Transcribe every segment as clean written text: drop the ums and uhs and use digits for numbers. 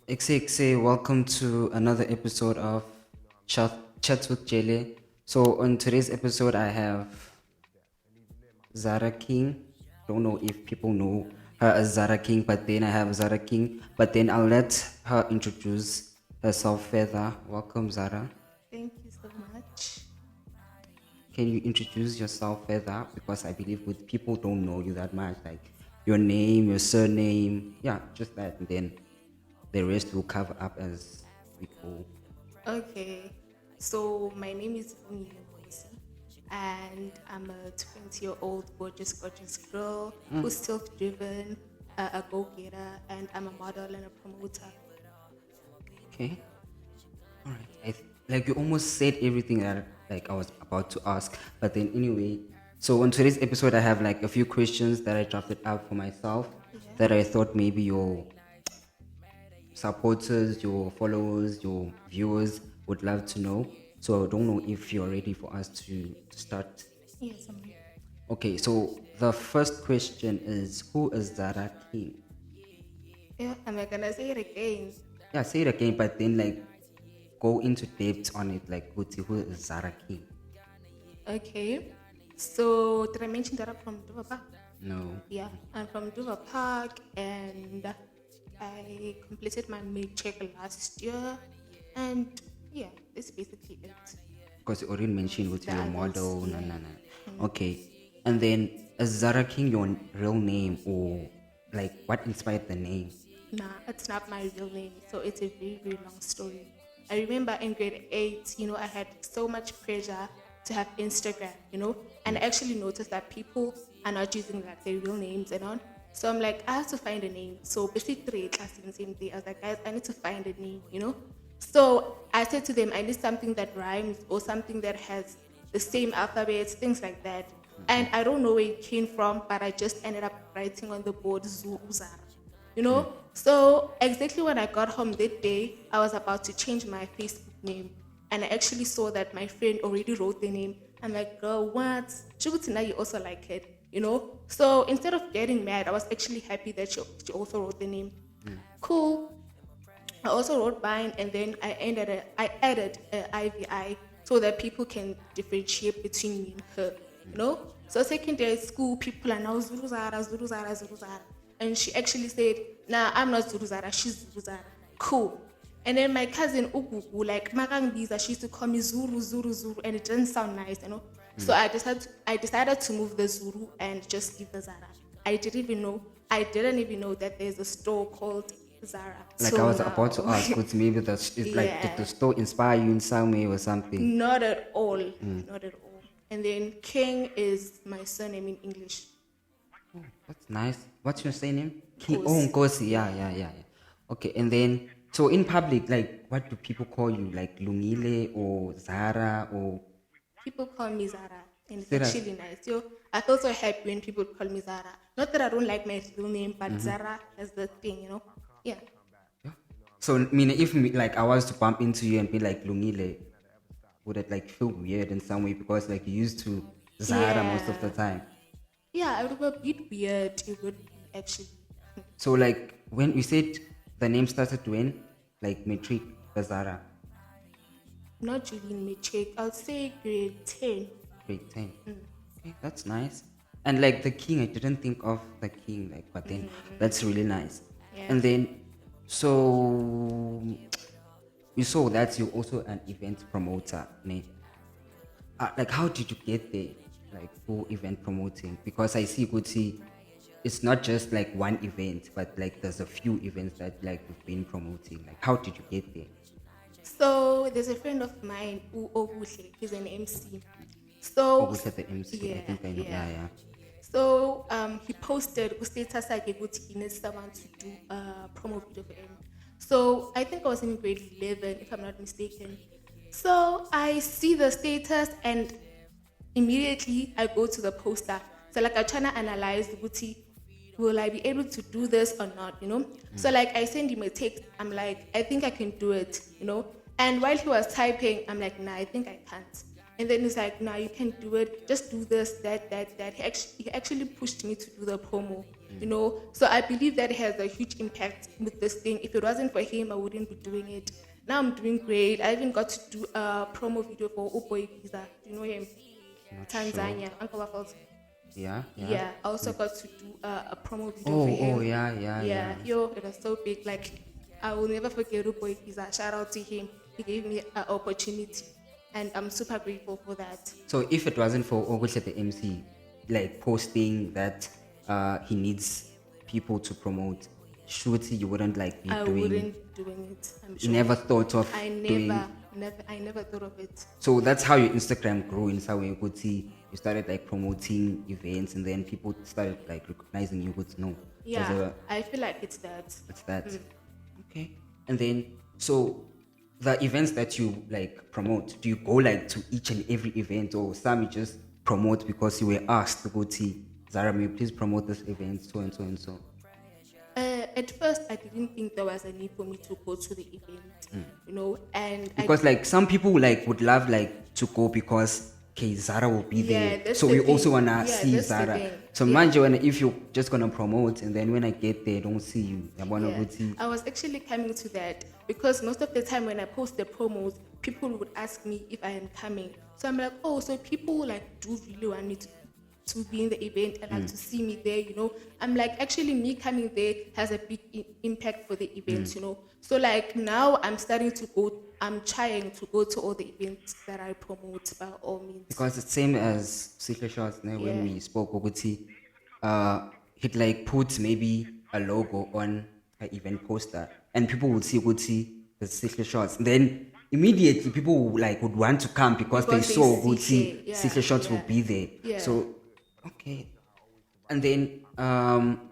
Ekse, welcome to another episode of Chats with Jele. So on today's episode, I have Zara King. Don't know if people know her as Zara King, but then I have Zara King. But then I'll let her introduce herself further. Welcome, Zara. Thank you so much. Can you introduce yourself further? Because I believe with people don't know you that much, like your name, your surname, yeah, just that, and then the rest will cover up as we go. Okay, so my name is Lungile Nkosi, and I'm a 20-year-old gorgeous girl who's self-driven, a go-getter, and I'm a model and a promoter. Okay. All right. Like you almost said everything that like I was about to ask, but then anyway. So on today's episode, I have like a few questions that I drafted up for myself Yeah. that I thought maybe your supporters, your followers, your viewers would love to know. So I don't know if you're ready for us to start. Yes, Okay. So the first question is, who is Zara King? yeah, am I gonna say it again? Yeah, say it again, but then like go into depth on it. Like, who is Zara King? Okay, so did I mention that I'm from Dubai? No. Yeah, I'm from Duva Park and I completed my mid-check last year. And yeah, that's basically it. Because you already mentioned with The your others, model, no, yeah. no, no. Okay. And then is Zara King your real name or like what inspired the name? Nah, it's not my real name. So it's a very long story. I remember in grade 8, I had so much pressure to have Instagram, and I actually noticed that people are not using like their real names and on. So I'm like, I have to find a name. So basically, class in the same day, I was like, guys, I need to find a name. So I said to them, I need something that rhymes or something that has the same alphabets, things like that. And I don't know where it came from, but I just ended up writing on the board Zara. So exactly when I got home that day, I was about to change my Facebook name. And I actually saw that my friend already wrote the name. I'm like, girl, what? Now you also like it. So instead of getting mad, I was actually happy that she also wrote the name. Cool. I also wrote mine, and then I added IVI so that people can differentiate between me and her. So secondary school, people are now Zulu Zara, Zulu Zara, Zulu Zara. And she actually said, nah, I'm not Zulu Zara, she's Zulu Zara. Cool. And then my cousin Ugugu, like Makang Biza, she used to call me Zuru, Zuru, Zuru, and it didn't sound nice. So I decided to move the Zuru and just leave the Zara. I didn't even know that there's a store called Zara Like I till was about to now. ask, what's maybe that's it's like did the Yeah, store inspire you in some way or something? not at all, not at all. And then King is my surname in English. That's nice. What's your surname? King. Oh, Nkosi. Nkosi. Yeah, Yeah. yeah, yeah, yeah. Okay, and then so in public, like, what do people call you? Like Lungile or Zara or People call me Zara, and it's Sarah? actually nice. I feel so happy when people call me Zara. Not that I don't like my real name, but Zara is the thing. Yeah. Yeah. So, I mean, if like I was to bump into you and be like Lungile, would it like feel weird in some way because like you used to Zara most of the Yeah. time? Yeah, it would be a bit weird. It would be actually. So, like when you said the name started when, like metric, the Zara, Not Julian Matric. I'll say grade 10. grade 10. Okay, that's nice. And like the king, I didn't think of the king, like, but then that's really nice. Yeah. And then, so you saw that you're also an event promoter, ne? Like how did you get there, like for event promoting? Because I see Gucci, it's not just like one event, but like there's a few events that like you've been promoting. Like how did you get there? So there's a friend of mine, Oguhle, he's an MC. Oh, So we said the MC. I yeah, think I know. yeah. Yeah, yeah. So he posted status like he needs someone to do a promo video for him. So I think I was in grade 11, if I'm not mistaken. So I see the status and immediately I go to the poster. So like I trying to analyze Guti, will I be able to do this or not? So like I send him a text, I'm like, I think I can do it. And while he was typing, I'm like, nah, I think I can't. And then he's like, nah, you can do it. Just do this, that. He actually pushed me to do the promo. So I believe that has a huge impact with this thing. If it wasn't for him, I wouldn't be doing it. Now I'm doing great. I even got to do a promo video for Uboy Visa. Do you know him? Not sure. Tanzania, Uncle Waffles. Yeah, yeah. Yeah, I also got to do a promo video for Oh, him. yeah, yeah, yeah. Yo, it was so big. Like, I will never forget Uboy Visa. Shout out to him. He gave me an opportunity, and I'm super grateful for that. So if it wasn't for Ogutle the MC, like posting that he needs people to promote, surely you wouldn't like be I doing. wouldn't doing it. I'm You sure. never thought of I doing. never thought of it. So that's how your Instagram grew in some way. You could see you started like promoting events, and then people started like recognizing you. Could know. Yeah, I feel like it's that. It's that. Okay. And then so the events that you like promote, do you go like to each and every event, or some you just promote because you were asked to go to Zara, may you please promote this event, so and so and so. At first, I didn't think there was a need for me to go to the event, and Because like some people like would love like to go because okay, Zara will be there. that's So the we thing. also wanna Yeah, see that's the Zara. thing. So mind you, if you're just gonna promote and then when I get there, I don't see you. I wanna go see. I was actually coming to that because most of the time when I post the promos, people would ask me if I am coming. So I'm like, oh, so people like do really want me to be in the event and like to see me there, I'm like, actually me coming there has a big impact for the event, So like now I'm trying to go to all the events that I promote by all means. Because it's same as Secret Shots when we spoke Oguti, he'd like put maybe a logo on an event poster and people would see Oguti the Secret Shots. Then immediately people would want to come because they saw Oguti Secret Shots will be there. Yeah. So okay. And then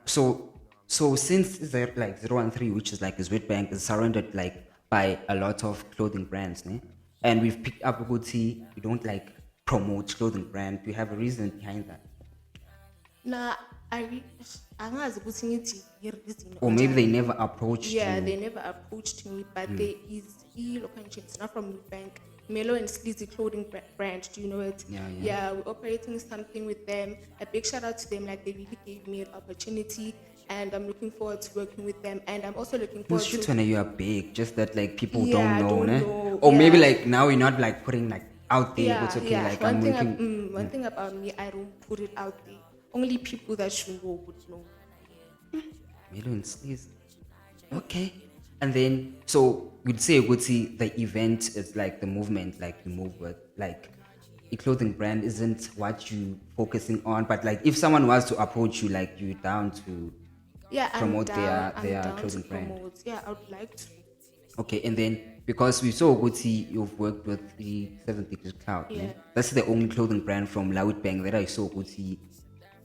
so since there like 013, which is like a Swedbank, is surrounded like by a lot of clothing brands, ne? And we've picked up Uguti, we don't like promote clothing brand. Do you have a reason behind that? Nah, angazi ukuthi ngithi i-reason Or maybe they never approached Yeah, you. they never approached me, but there is location. It's not from Bank. Melo and Sleazy clothing brand. Do you know it? Yeah. We're operating something with them. A big shout out to them. Like they really gave me an opportunity, and I'm looking forward to working with them. And I'm also looking No, forward shit to. when you are big, just that like people Yeah, don't know, ne? know. Or maybe Yeah. like now you're not like putting like out there, but okay, like I'm working. One thing about me, I don't put it out there. Only people that should know would know. Millions, please. Okay. And then, so we'd say Gucci, the event is like the movement, like you move with, like a clothing brand isn't what you focusing on, but like if someone was to approach you, like you down to promote their clothing brand. Yeah, I would like to. Okay, and then because we saw Gucci, you've worked with the 7th Degree Cloud. Yeah. Ne? That's the only clothing brand from Loud Bank that I saw Gucci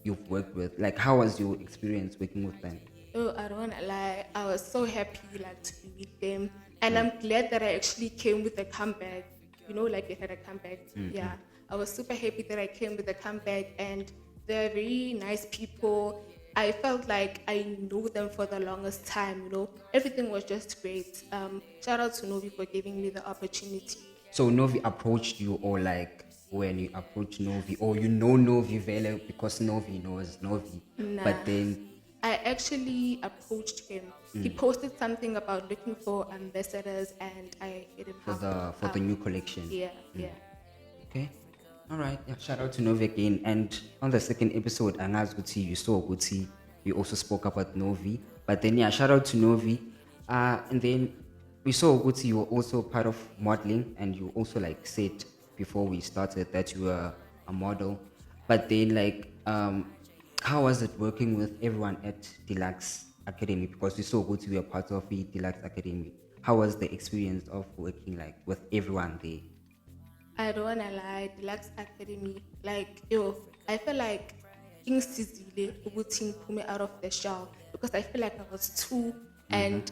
you've worked with. Like, how was your experience working with them? Oh, I don't wanna lie. I was so happy like to be with them, and I'm glad that I actually came with a comeback. Like they had a comeback. Yeah, I was super happy that I came with a comeback, and they're very nice people. I felt like I knew them for the longest time. Everything was just great. Shout out to Novi for giving me the opportunity. So Novi approached you, or like when you approach Novi, or Novi Vele because Novi knows Novi, Nah. but then I actually approached him. He posted something about looking for ambassadors, and I hit him for the new collection. Yeah. Okay. All right. Yeah, shout out to Novi again. And on the second episode, Anaz Guti, you saw Guti. We also spoke about Novi. But then yeah, shout out to Novi. And then we saw Guti, you were also part of modeling, and you also like said before we started that you were a model. But then like how was it working with everyone at Deluxe Academy? Because we saw Guti, we were part of the Deluxe Academy. How was the experience of working like with everyone there? I don't wanna lie, Deluxe Academy, like I feel like things sizile ukuthi ngiphume out of the shell because I feel like I was two and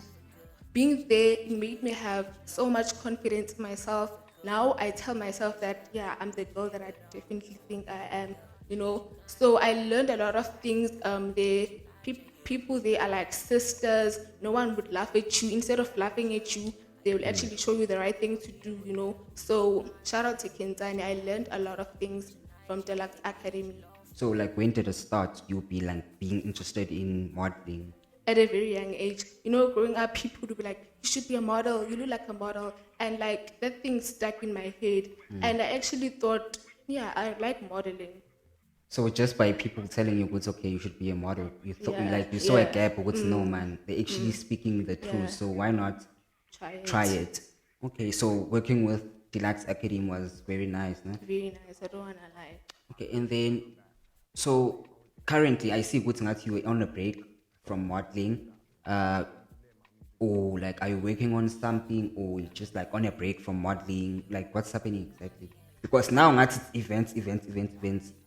being there it made me have so much confidence in myself. Now I tell myself that I'm the girl that I definitely think I am, So I learned a lot of things. People they are like sisters. No one would laugh at you. Instead of laughing at you, they will actually show you the right thing to do, So shout out to Kenzani. I learned a lot of things from Deluxe Academy. So like when did it start? You be like being interested in modeling? At a very young age. You know, growing up, people would be like, you should be a model, you look like a model. And like that thing stuck in my head. And I actually thought, yeah, I like modeling. So just by people telling you it's okay, you should be a model, you thought Yeah, like you saw a yeah, gap, what's no man, they're actually speaking the truth. yeah. So why not Try try it. it? Okay, so working with Deluxe Academy was very nice, no? Very nice. I don't want to lie. Okay, and then so currently I see good that you were on a break from modeling. Uh or like are you working on something or you just like on a break from modeling? Like what's happening exactly? Because now it's events,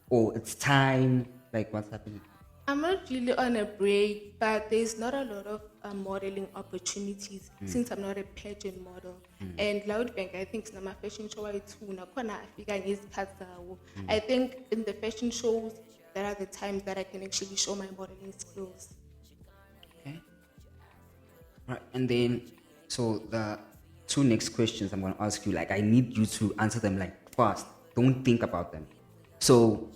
or it's time, like what's happening? I'm not really on a break, but there's not a lot of modeling opportunities since I'm not a pageant model. And Loud Bank, I think, is my fashion show. I think in the fashion shows, there are the times that I can actually show my modeling skills. Okay. Right. And then so the two next questions I'm gonna ask you, like I need you to answer them like fast. Don't think about them. So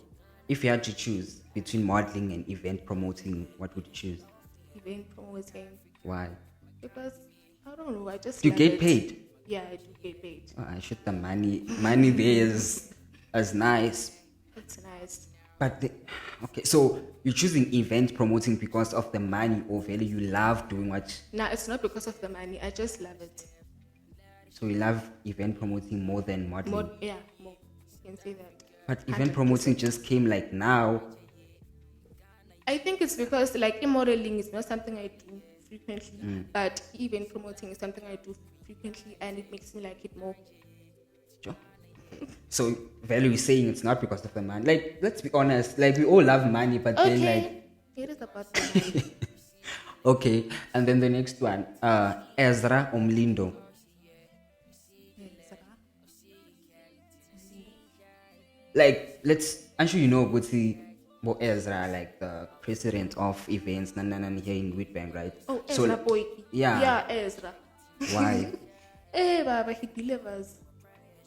if you had to choose between modeling and event promoting, what would you choose? Event promoting, Why? because I don't know, I just Do you love get it. paid? Yeah, I do get paid. I should the money there is as nice. It's nice. But okay, so you're choosing event promoting because of the money or value you love doing what? Now, it's not because of the money, I just love it. So you love event promoting more than modeling. More, yeah, more. You can say that. But event promoting 100%. just came like now. I think it's because like modeling is not something I do frequently, but event promoting is something I do frequently, and it makes me like it more. Sure. So value is saying it's not because of the money. Like let's be honest, like we all love money, but then like Okay, it is about the money. okay. And then the next one, Ezra Omlindo. Like I'm sure you know Guti Bo Ezra, like the president of events here in Witbank, right? Oh, So Ezra boy. yeah. Yeah, Ezra. Why? Baba, he delivers.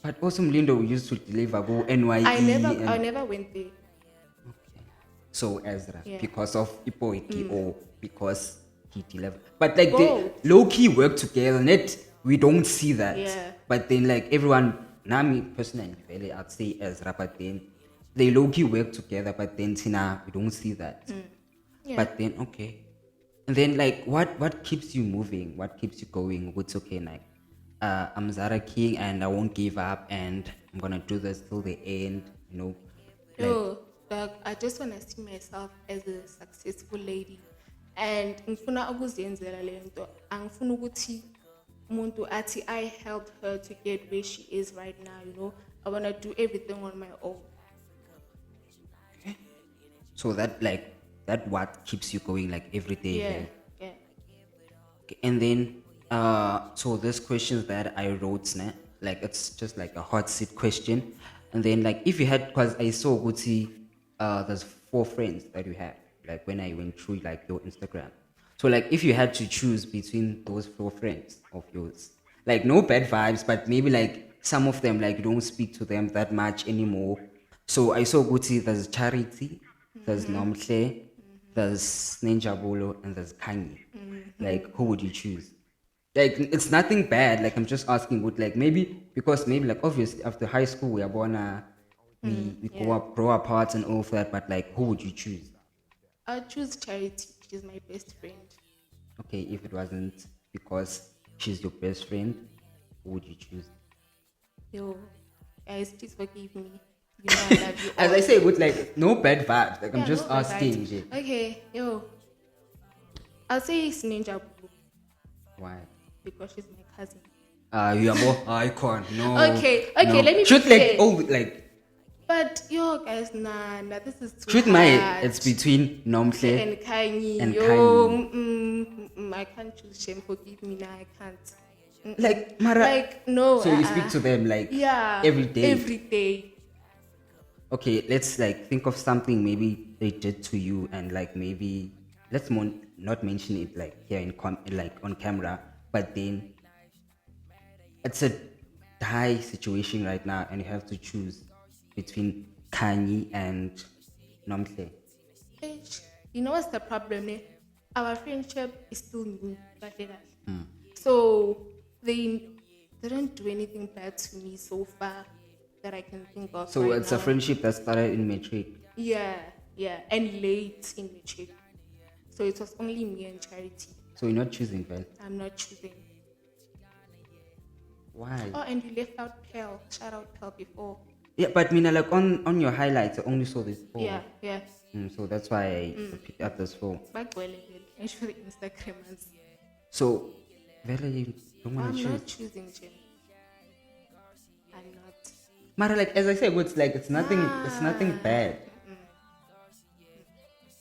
But also Mlindo used to deliver go NYE. I never went there. So Ezra, Yeah. because of Ipoiki or because he delivered. But like they Both. low key work together, net we don't see that. Yeah. But then like everyone, Nami personally, really, I'd say Ezra, but then they low key work together, but then Tina, we don't see that. Yeah. But then okay. And then like what keeps you moving? What keeps you going? What's okay, like I'm Zara King and I won't give up and I'm gonna do this till the end, you know. Like Yo, dog, I just want to see myself as a successful lady. And ngifuna ukuzenzela lento. Angifuna ukuthi umuntu athi I helped her to get where she is right now, you know. I want to do everything on my own. so that what keeps you going like every day. Yeah, Like, yeah. okay, and then so this questions that I wrote, like it's just like a hot seat question. And then like if you had, because I saw Guti, there's 4 friends that you have, like when I went through like your Instagram. So like if you had to choose between those 4 friends of yours, like no bad vibes, but maybe like some of them like you don't speak to them that much anymore. So I saw Guti, there's Charity, there's Nomhle, there's Ninja Bolo, and there's Kanye. Like who would you choose? Like it's nothing bad. Like I'm just asking, would like maybe because maybe like obviously after high school we are gonna we grow apart and all of that. But like who would you choose? I'll choose Charity. She's my best friend. Okay, if it wasn't because she's your best friend, who would you choose? Yo, guys, please forgive me. You know I love you As all. I say, with like no bad vibes. Like I'm Yeah, just no, but asking. right. Jay. Okay, yo. I'll say it's Ninja Boo Why? because she's my cousin. You are more icon. No. Okay, no. let me be Shoot like fair. like But yo, guys, nah, this is too shoot hard. my. It's between Nomhle. And Kanye. and Yo, Kanye. I can't choose shame. Forgive me, nah, I can't. Like Mara. Like no. So you speak to them like yeah every day. Every day. Okay, let's like think of something maybe they did to you and like maybe let's not mention it like here like on camera, but then it's a die situation right now and you have to choose between Kanye and Nomhle. Eish, you know what's the problem? Eh? Our friendship is still new. Kahle kahle. So they didn't do anything bad to me so far that I can think of So right it's a now. friendship that started in matric. Yeah, yeah, and late in matric. So it was only me and Charity. So you're not choosing, well. I'm not choosing. Why? Oh, and you left out Pearl. Shout out Pearl before. Yeah, but Mina, like on your highlights, I only saw this four. Yeah, yeah. So that's why I picked up this four. Bagwele, and for the Instagrammers. So, Vela, you don't want to I'm choose. not choosing Jim. I'm not. Mara, like as I said, it's like it's nothing bad.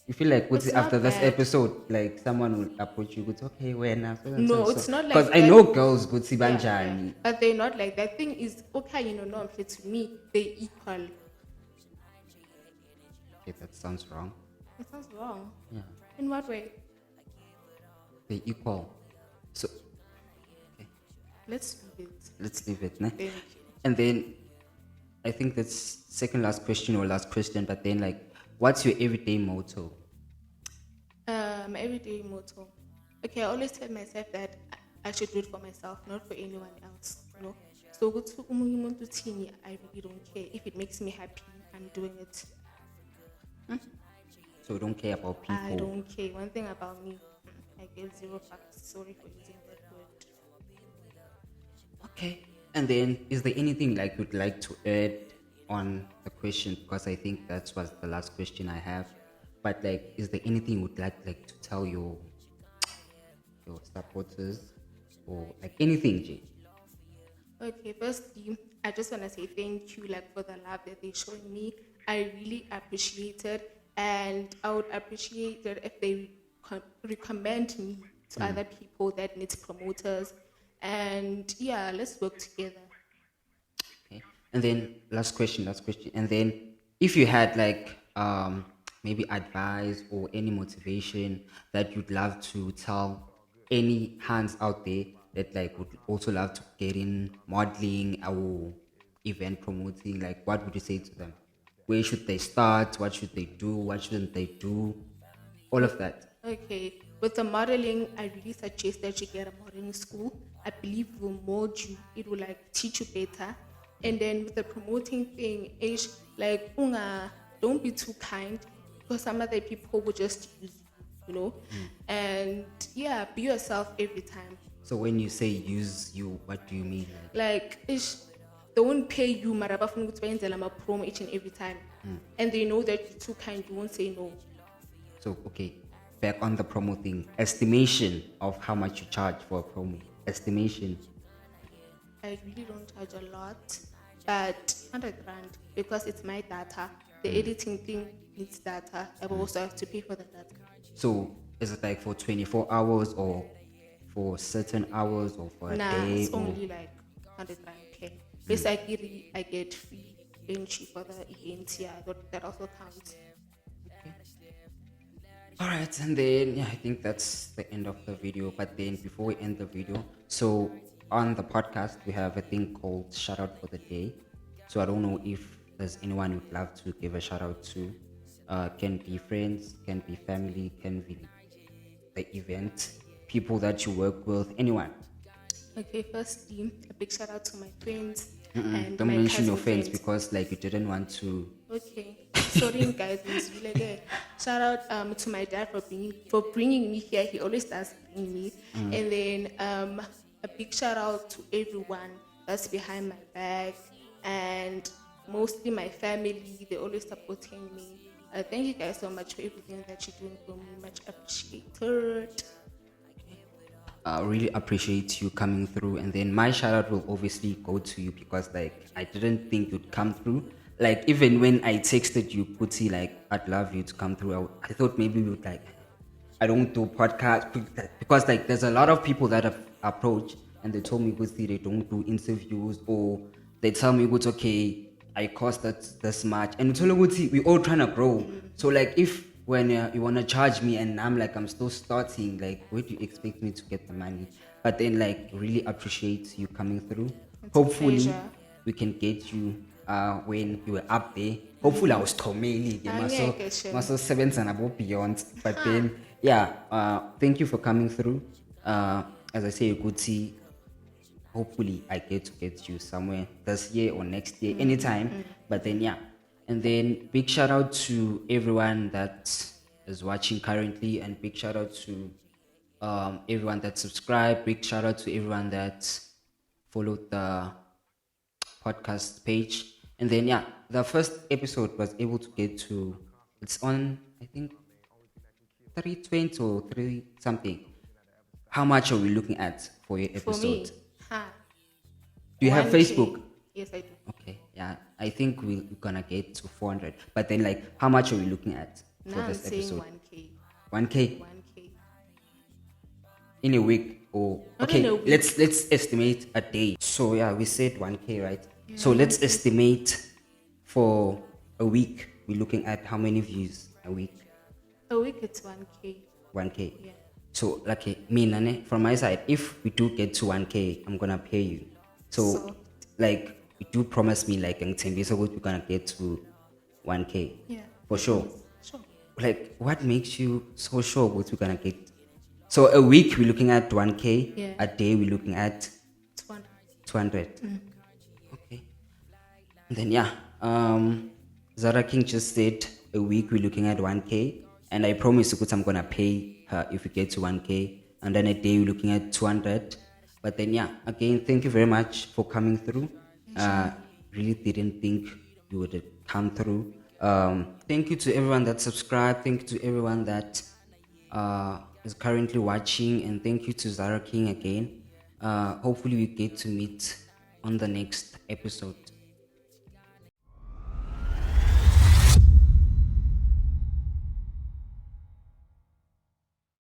You feel like It's after not this bad. episode, like someone will approach you, it's okay, we're now. No, it's not like because I that. know girls good see Yeah, banjani. yeah. But they're not like that. Thing is, okay, no, to me, they equal. Okay, that sounds wrong. It sounds wrong. Yeah, In what way? they equal. So Let's leave it. let's leave it. Ne? Thank you. And then I think that's second last question or last question. But then like, what's your everyday motto? Everyday motto. Okay, I always tell myself that I should do it for myself, not for anyone else. You know. So I really don't care. If it makes me happy, I'm doing it. So you don't care about people. I don't care. One thing about me, I get zero fucks. Sorry for using that word. Okay. And then, is there anything like you'd like to add on the question? Because I think that was the last question I have. But like, is there anything you'd like to tell your supporters or like anything, Jay? Okay, firstly, I just want to say thank you, like, for the love that they're showing me. I really appreciate it, and I would appreciate it if they recommend me to other people that need promoters. And yeah, let's work together. Okay. And then last question. And then if you had like maybe advice or any motivation that you'd love to tell any hands out there that like would also love to get in modeling or event promoting, like what would you say to them? Where should they start? What should they do? What shouldn't they do? All of that. Okay, with the modeling, I really suggest that you get a modeling school. I believe it will mold you, it will like teach you better. And then with the promoting thing, is like, don't be too kind because some other people will just use you, you know? And yeah, be yourself every time. So when you say use you, what do you mean? Like, they won't pay you, maraba funa ukuthi bayenzele ama-promo each and every time. And they know that you're too kind, you won't say no. So okay, back on the promo thing, estimation of how much you charge for a promo. Estimation. I really don't charge a lot, but 100 rand because it's my data. The editing thing needs data. I will also have to pay for the data. So is it like for 24 hours or for certain hours or for a day? It's or... only like 100 rand pay. Basically, I get free entry for the event. Yeah, that also counts. All right, and then yeah, I think that's the end of the video. But then before we end the video, so on the podcast we have a thing called shout out for the day. So I don't know if there's anyone you'd love to give a shout out to. Can be friends, can be family, can be the event, people that you work with, anyone. Okay, firstly, a big shout out to my friends and Don't my mention your cousin friends because like you didn't want to. Okay, sorry guys, it's really good. Shout out to my dad for bringing me here. He always does bring me. And then a big shout out to everyone that's behind my back and mostly my family. They're always supporting me. Thank you guys so much for everything that you're doing for me. Much appreciated. Really appreciate you coming through, and then my shout out will obviously go to you because like I didn't think you'd come through. Like even when I texted you, Putty, like I'd love you to come through. I thought maybe you'd like I don't do podcast because like there's a lot of people that have approached and they told me Putty they don't do interviews or they tell me it's okay. I cost this much, and we all trying to grow. So like if when you want to charge me and I'm still starting, like where do you expect me to get the money? But then like really appreciate you coming through. It's a Hopefully pleasure. we can get you when you were up there. Hopefully I was Tomeli, Angeke, Shem. maso sebenza nabo beyond. But then thank you for coming through. As I say, Guti, hopefully I get you somewhere this year or next year, anytime. But then and then big shout out to everyone that is watching currently, and big shout out to everyone that subscribed. Big shout out to everyone that followed the podcast page. And then the first episode was able to get to, it's on, I think, 320 or 3 something. How much are we looking at for your episode? For me, Do you have 1K. Facebook? Yes, I do. Okay, I think we're gonna get to 400. But then, like, how much are we looking at for Now I'm this saying episode? 1K. 1K 1K. in a week, or Not okay, in a week. let's estimate a day. So we said 1K, right? So let's estimate for a week. We're looking at how many views a week? A week it's 1K. 1K. Yeah. So like me, Nane, from my side, if we do get to 1K, I'm gonna pay you. So like, you do promise me, like, in 10 days we're gonna get to 1K. Yeah. For sure. Sure. Like, what makes you so sure what we're gonna get? So a week we're looking at 1K. Yeah. A day we're looking at 200. 200. Okay. And then Zara King just said a week we're looking at 1K, and I promise you, I'm gonna pay her if we get to 1K. And then a day we're looking at 200. But then again, thank you very much for coming through. Really didn't think you would come through. Thank you to everyone that subscribed. Thank you to everyone that is currently watching, and thank you to Zara King again. Hopefully we get to meet on the next episode.